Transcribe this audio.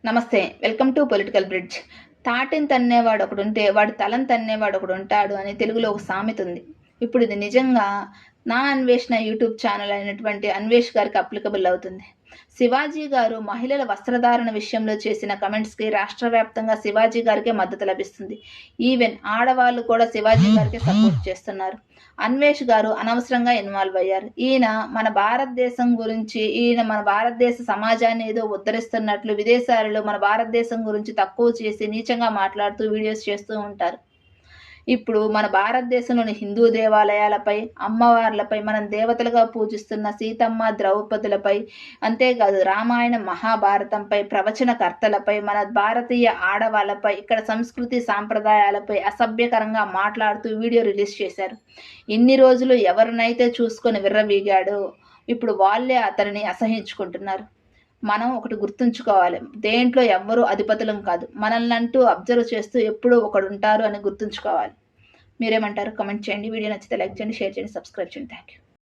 నమస్తే. Welcome to Political Bridge. తాటిని తన్నేవాడు ఒకడుంటే వాడి తలని తన్నేవాడు ఒకడుంటాడు అని తెలుగులో ఒక సామెత ఉంది. ఇప్పుడు ఇది నిజంగా నా అన్వేషణ యూట్యూబ్ ఛానల్ అయినటువంటి అన్వేష్ గారికి అప్లికబుల్ అవుతుంది. శివాజీ గారు మహిళల వస్త్రధారణ విషయంలో చేసిన కమెంట్స్‌కి రాష్ట్ర వ్యాప్తంగా శివాజీ గారికే మద్దతు లభిస్తుంది. ఈవెన్ ఆడవాళ్ళు కూడా శివాజీ గారికే సపోర్ట్ చేస్తున్నారు. అన్వేష్ గారు అనవసరంగా ఇన్వాల్వ్ అయ్యారు. ఈయన మన భారతదేశ సమాజాన్ని ఏదో ఉద్ధరిస్తున్నట్లు విదేశాలలో మన భారతదేశం గురించి తక్కువ చేసి నీచంగా మాట్లాడుతూ వీడియోస్ చేస్తూ ఉంటారు. ఇప్పుడు మన భారతదేశంలోని హిందూ దేవాలయాలపై, అమ్మవార్లపై, మనం దేవతలుగా పూజిస్తున్న సీతమ్మ, ద్రౌపదులపై, అంతేకాదు రామాయణం, మహాభారతంపై, ప్రవచనకర్తలపై, మన భారతీయ ఆడవాళ్ళపై, ఇక్కడ సంస్కృతి సాంప్రదాయాలపై అసభ్యకరంగా మాట్లాడుతూ వీడియో రిలీజ్ చేశారు. ఇన్ని రోజులు ఎవరినైతే చూసుకొని విర్రవీగాడో ఇప్పుడు వాళ్ళే అతనిని అసహించుకుంటున్నారు. మనం ఒకటి గుర్తుంచుకోవాలి. దేంట్లో ఎవ్వరూ అధిపతులం కాదు. మనల్నంటూ అబ్జర్వ్ చేస్తూ ఎప్పుడూ ఒకడుంటారు అని గుర్తుంచుకోవాలి. మీరేమంటారు? కామెంట్ చేయండి. వీడియో నచ్చితే లైక్ చేయండి, షేర్ చేయండి, సబ్స్క్రైబ్ చేయండి. Thank you.